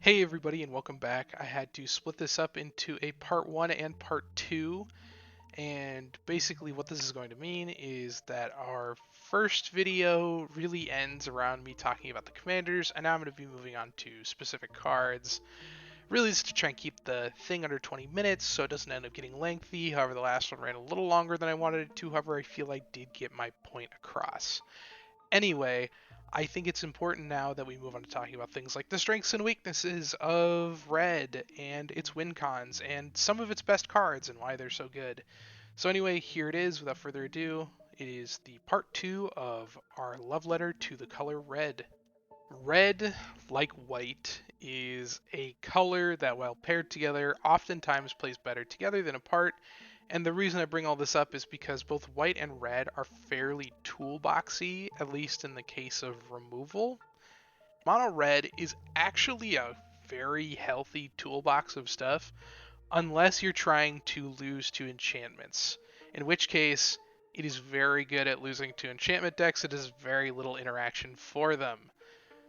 Hey everybody and welcome back. I had to split this up into a part 1 and part 2, and basically what this is going to mean is that our first video really ends around me talking about the commanders, and now I'm going to be moving on to specific cards. Really just to try and keep the thing under 20 minutes so it doesn't end up getting lengthy. However, the last one ran a little longer than I wanted it to. However, I feel I did get my point across. Anyway, I think it's important now that we move on to talking about things like the strengths and weaknesses of Red and its win cons and some of its best cards and why they're so good. So anyway, here it is. Without further ado, it is the part 2 of our love letter to the color red. Red, like white, is a color that, while paired together, oftentimes plays better together than apart. And the reason I bring all this up is because both white and red are fairly toolboxy, at least in the case of removal. Mono red is actually a very healthy toolbox of stuff, unless you're trying to lose to enchantments, in which case it is very good at losing to enchantment decks. It has very little interaction for them.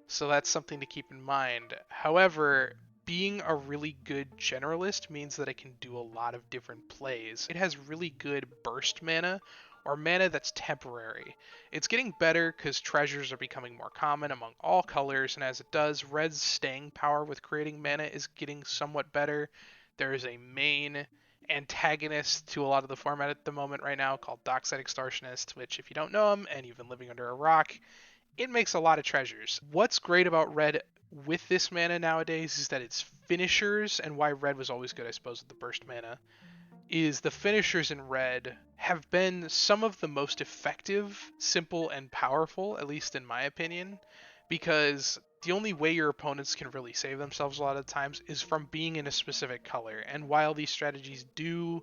So that's something to keep in mind. However, being a really good generalist means that it can do a lot of different plays. It has really good burst mana, or mana that's temporary. It's getting better because treasures are becoming more common among all colors, and as it does, red's staying power with creating mana is getting somewhat better. There is a main antagonist to a lot of the format at the moment right now called Dockside Extortionist, which, if you don't know him and you've been living under a rock, it makes a lot of treasures. What's great about red with this mana nowadays is that its finishers, and why red was always good, I suppose, with the burst mana, is the finishers in red have been some of the most effective, simple, and powerful, at least in my opinion, because the only way your opponents can really save themselves a lot of times is from being in a specific color. And while these strategies do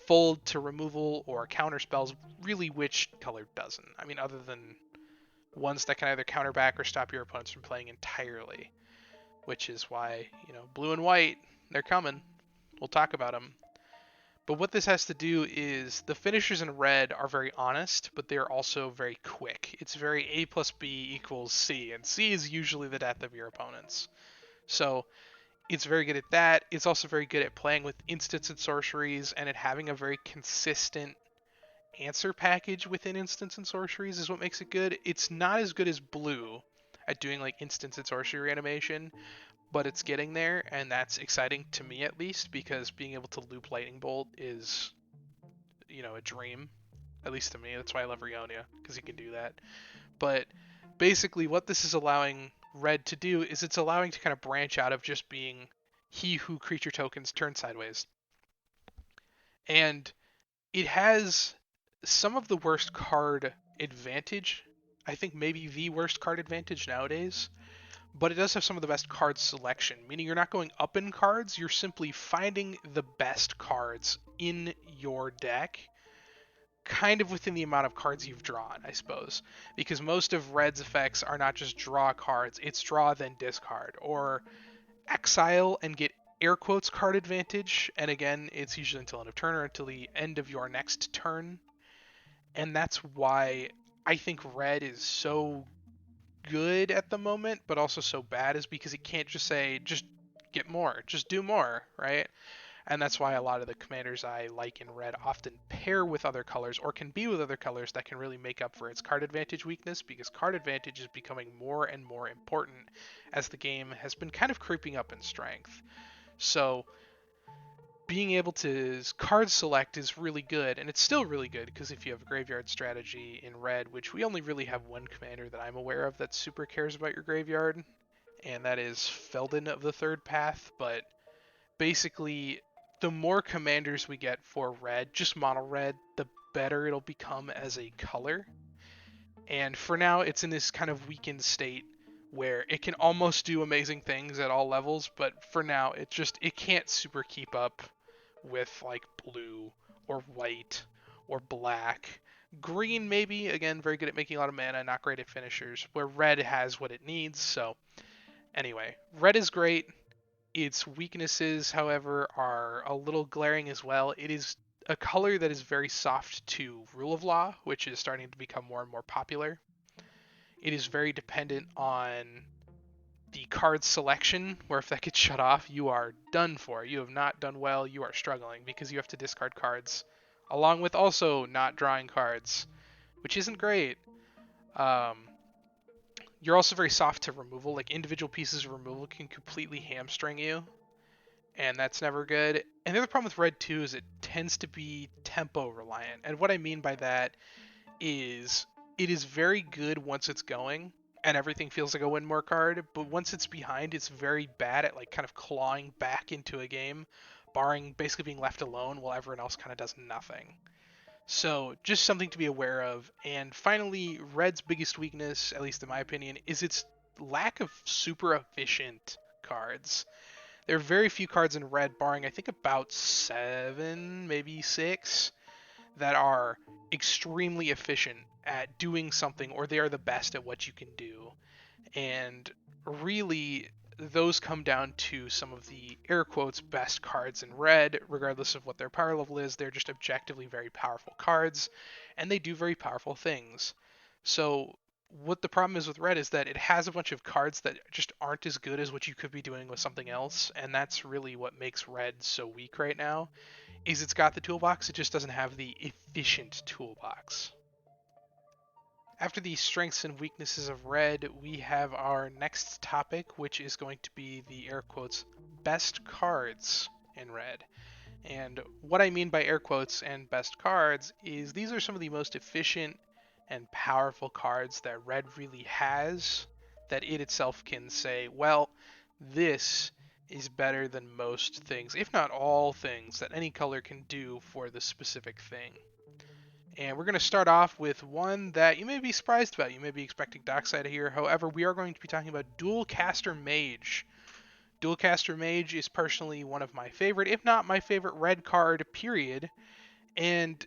fold to removal or counter spells, really which color doesn't? I mean, other than ones that can either counter back or stop your opponents from playing entirely, which is why, blue and white, they're coming. We'll talk about them. But what this has to do is the finishers in red are very honest, but they're also very quick. It's very A plus B equals C, and C is usually the death of your opponents. So it's very good at that. It's also very good at playing with instants and sorceries, and at having a very consistent answer package within instants and sorceries is what makes it good. It's not as good as blue at doing like instants and sorcery reanimation, but it's getting there, and that's exciting to me at least, because being able to loop lightning bolt is, a dream, at least to me. That's why I love Rionia, because he can do that. But basically what this is allowing red to do is it's allowing to kind of branch out of just being he who creature tokens turn sideways. And it has some of the worst card advantage. I think maybe the worst card advantage nowadays. But it does have some of the best card selection, meaning you're not going up in cards, you're simply finding the best cards in your deck, kind of within the amount of cards you've drawn, I suppose. Because most of Red's effects are not just draw cards, it's draw then discard, or exile and get air quotes card advantage, and again, it's usually until end of turn or until the end of your next turn. And that's why I think red is so good at the moment, but also so bad, is because it can't just say, just get more, just do more, right? And that's why a lot of the commanders I like in red often pair with other colors, or can be with other colors that can really make up for its card advantage weakness, because card advantage is becoming more and more important as the game has been kind of creeping up in strength. So being able to card select is really good, and it's still really good because if you have a graveyard strategy in red, which we only really have one commander that I'm aware of that super cares about your graveyard, and that is Feldon of the Third Path. But basically, the more commanders we get for red, just mono red, the better it'll become as a color. And for now, it's in this kind of weakened state where it can almost do amazing things at all levels, but for now, it can't super keep up with like blue or white or black. Green, maybe, again, very good at making a lot of mana, not great at finishers, where red has what it needs. So anyway, red is great. Its weaknesses, however, are a little glaring as well. It is a color that is very soft to rule of law, which is starting to become more and more popular. It is very dependent on the card selection, where if that gets shut off, you are done for. You have not done well, you are struggling, because you have to discard cards, along with also not drawing cards, which isn't great. You're also very soft to removal. Like, individual pieces of removal can completely hamstring you, and that's never good. And the other problem with red too is it tends to be tempo reliant. And what I mean by that is it is very good once it's going and everything feels like a win more card, but once it's behind, it's very bad at like kind of clawing back into a game, barring basically being left alone while everyone else kind of does nothing. So just something to be aware of. And finally, red's biggest weakness, at least in my opinion, is its lack of super efficient cards. There are very few cards in red, barring I think about 7, maybe 6, that are extremely efficient at doing something, or they are the best at what you can do. And really, those come down to some of the air quotes best cards in red, regardless of what their power level is. They're just objectively very powerful cards, and they do very powerful things. So what the problem is with red is that it has a bunch of cards that just aren't as good as what you could be doing with something else, and that's really what makes red so weak right now. Is it's got the toolbox, it just doesn't have the efficient toolbox. After the strengths and weaknesses of red, we have our next topic, which is going to be the air quotes best cards in red. And what I mean by air quotes and best cards is these are some of the most efficient and powerful cards that red really has, that it itself can say, well, this is better than most things, if not all things, that any color can do for the specific thing. And we're going to start off with one that you may be surprised about. You may be expecting Dockside here. However, we are going to be talking about Dualcaster Mage. Dualcaster Mage is personally one of my favorite, if not my favorite red card, period. And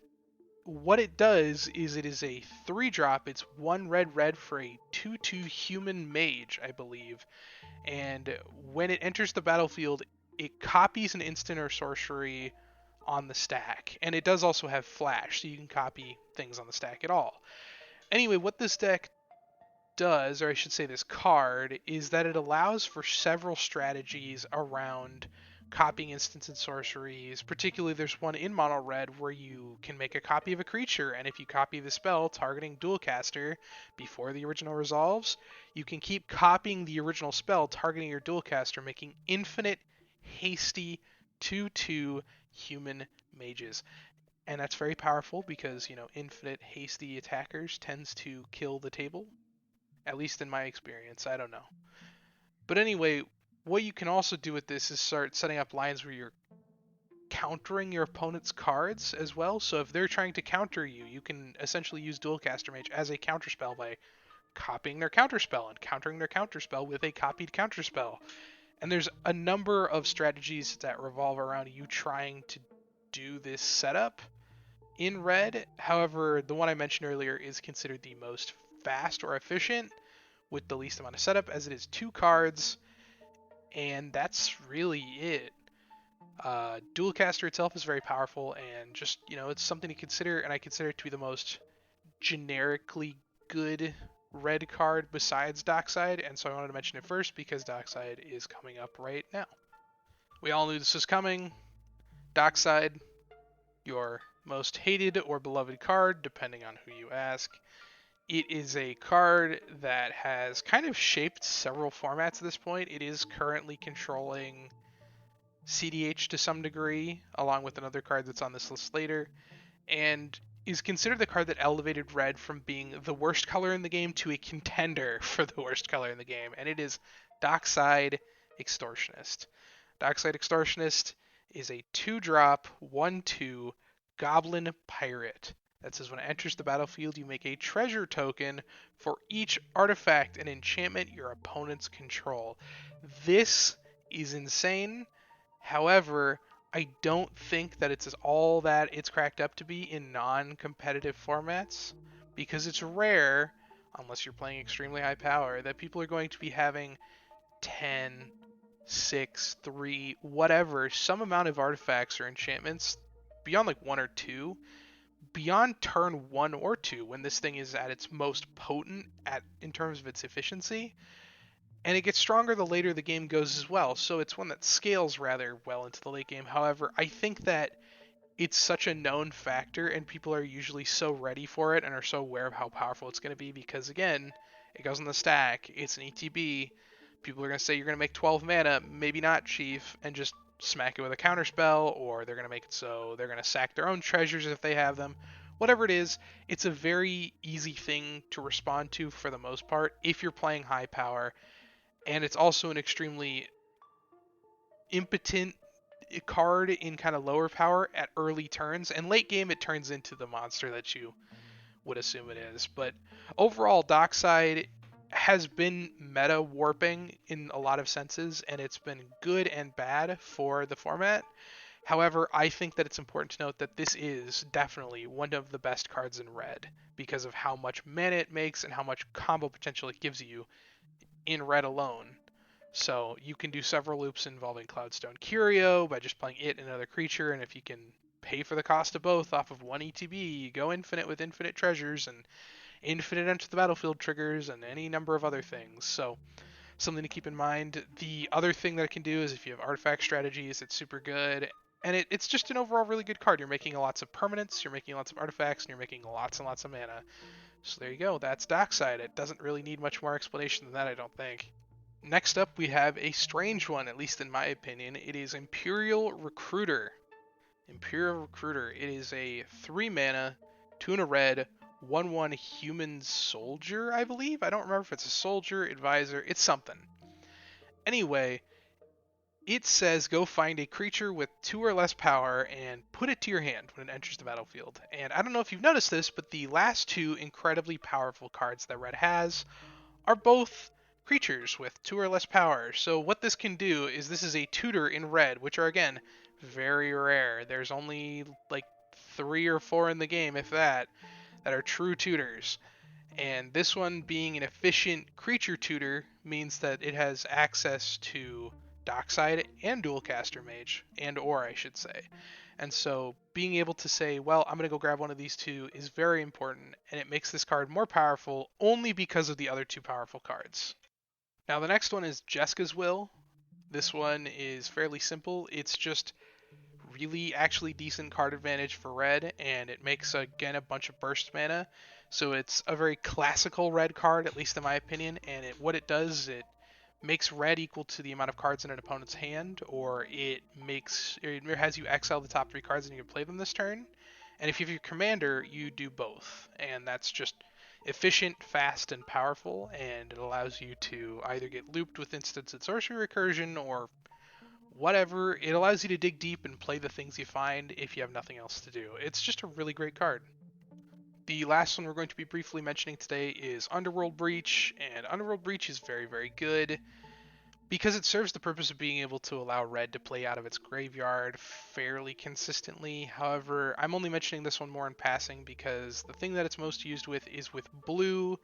what it does is it is a 3-drop. It's 1 red for a 2/2 human mage, I believe. And when it enters the battlefield, it copies an instant or sorcery on the stack. And it does also have flash, so you can copy things on the stack at all. Anyway, what this deck does, or I should say this card, is that it allows for several strategies around copying instants and sorceries. Particularly, there's one in mono red where you can make a copy of a creature, and if you copy the spell targeting Dualcaster before the original resolves, you can keep copying the original spell targeting your Dualcaster, making infinite hasty 2/2 human mages. And that's very powerful because, infinite hasty attackers tends to kill the table. At least in my experience, I don't know. But anyway, what you can also do with this is start setting up lines where you're countering your opponent's cards as well. So if they're trying to counter you, you can essentially use Dualcaster Mage as a counterspell by copying their counterspell and countering their counterspell with a copied counterspell. And there's a number of strategies that revolve around you trying to do this setup in red. However, the one I mentioned earlier is considered the most fast or efficient with the least amount of setup, as it is 2 cards, and that's really it. Dualcaster itself is very powerful, and just, it's something to consider, and I consider it to be the most generically good red card besides Dockside, and so I wanted to mention it first because Dockside is coming up right now. We all knew this was coming. Dockside, your most hated or beloved card, depending on who you ask. It is a card that has kind of shaped several formats at this point. It is currently controlling CDH to some degree, along with another card that's on this list later, and is considered the card that elevated red from being the worst color in the game to a contender for the worst color in the game, and it is Dockside Extortionist. Dockside Extortionist is a 2-drop, 1/2 Goblin Pirate. That says when it enters the battlefield, you make a treasure token for each artifact and enchantment your opponents control. This is insane. However, I don't think that it's all that it's cracked up to be in non-competitive formats, because it's rare, unless you're playing extremely high power, that people are going to be having 10, 6, 3, whatever, some amount of artifacts or enchantments beyond like 1 or 2, beyond turn 1 or 2, when this thing is at its most potent in terms of its efficiency. and it gets stronger the later the game goes as well. So it's one that scales rather well into the late game. However, I think that it's such a known factor, and people are usually so ready for it and are so aware of how powerful it's going to be because, again, it goes in the stack. It's an ETB. People are going to say you're going to make 12 mana, maybe not, Chief, and just smack it with a counterspell, or they're going to make it so they're going to sack their own treasures if they have them. Whatever it is, it's a very easy thing to respond to for the most part if you're playing high power, and it's also an extremely impotent card in kind of lower power at early turns, and late game it turns into the monster that you would assume it is. But overall, Dockside has been meta warping in a lot of senses, and it's been good and bad for the format. However, I think that it's important to note that this is definitely one of the best cards in red because of how much mana it makes and how much combo potential it gives you in red alone. So you can do several loops involving Cloudstone Curio by just playing it and another creature, and if you can pay for the cost of both off of one ETB, you go infinite with infinite treasures and infinite enter the battlefield triggers and any number of other things. So something to keep in mind. The other thing that it can do is if you have artifact strategies, it's super good. And it's just an overall really good card. You're making lots of permanents, you're making lots of artifacts, and you're making lots and lots of mana. So there you go. That's Dockside. It doesn't really need much more explanation than that, I don't think. Next up, we have a strange one, at least in my opinion. It is Imperial Recruiter. Imperial Recruiter. It is a 3 mana, 2 and a red, 1/1 human soldier, I believe. I don't remember if it's a soldier, advisor, it's something. Anyway, it says go find a creature with 2 or less power and put it to your hand when it enters the battlefield. And I don't know if you've noticed this, but the last 2 incredibly powerful cards that red has are both creatures with 2 or less power. So what this can do is this is a tutor in red, which are, again, very rare. There's only like 3 or 4 in the game, if that are true tutors. And this one being an efficient creature tutor means that it has access to Dockside and Dualcaster Mage, or I should say. And so being able to say, well, I'm going to go grab one of these 2 is very important, and it makes this card more powerful only because of the other 2 powerful cards. Now the next one is Jeska's Will. This one is fairly simple. It's just really actually decent card advantage for red, and it makes, again, a bunch of burst mana. So it's a very classical red card, at least in my opinion, and what it does is it makes red equal to the amount of cards in an opponent's hand, or it has you exile the top 3 cards and you can play them this turn. And if you have your commander, you do both, and that's just efficient, fast, and powerful, and it allows you to either get looped with instant and sorcery recursion or whatever. It allows you to dig deep and play the things you find if you have nothing else to do. It's just a really great card. The last one we're going to be briefly mentioning today is Underworld Breach, and Underworld Breach is very, very good because it serves the purpose of being able to allow red to play out of its graveyard fairly consistently. However, I'm only mentioning this one more in passing because the thing that it's most used with is with blue,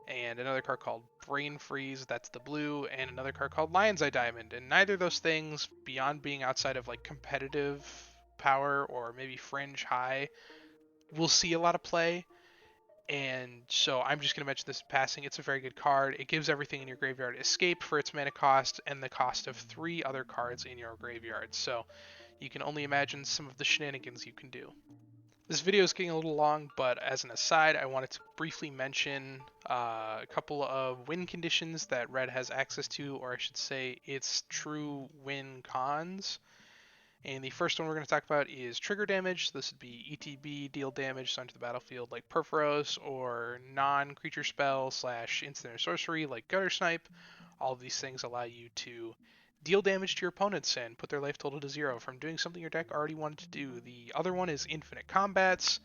and another card called Brain Freeze, that's the blue, and another card called Lion's Eye Diamond. And neither of those things, beyond being outside of like competitive power or maybe fringe high, will see a lot of play. And so I'm just going to mention this in passing. It's a very good card. It gives everything in your graveyard escape for its mana cost and the cost of 3 other cards in your graveyard. So you can only imagine some of the shenanigans you can do. This video is getting a little long, but as an aside, I wanted to briefly mention a couple of win conditions that red has access to, or I should say its true win cons. And the first one we're going to talk about is trigger damage. This would be ETB, deal damage onto the battlefield like Purphoros, or non-creature spell / instant or sorcery like Gutter Snipe. All of these things allow you to deal damage to your opponents and put their life total to 0 from doing something your deck already wanted to do. The other one is infinite combats.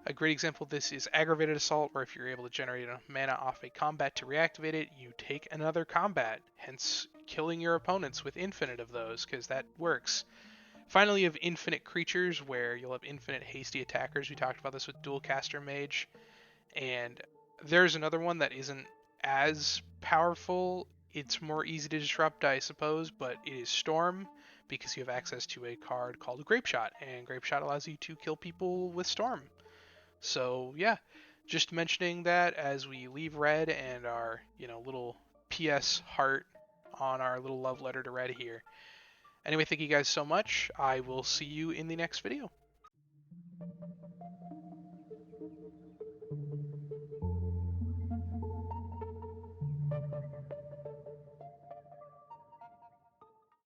A great example of this is Aggravated Assault, where if you're able to generate enough mana off a combat to reactivate it, you take another combat, hence killing your opponents with infinite of those, because that works. Finally, you have infinite creatures, where you'll have infinite hasty attackers. We talked about this with Dualcaster Mage. And there's another one that isn't as powerful. It's more easy to disrupt, I suppose, but it is Storm, because you have access to a card called Grapeshot, and Grapeshot allows you to kill people with Storm. So yeah, just mentioning that as we leave red and our little PS heart on our little love letter to Red here. Anyway, thank you guys so much. I will see you in the next video.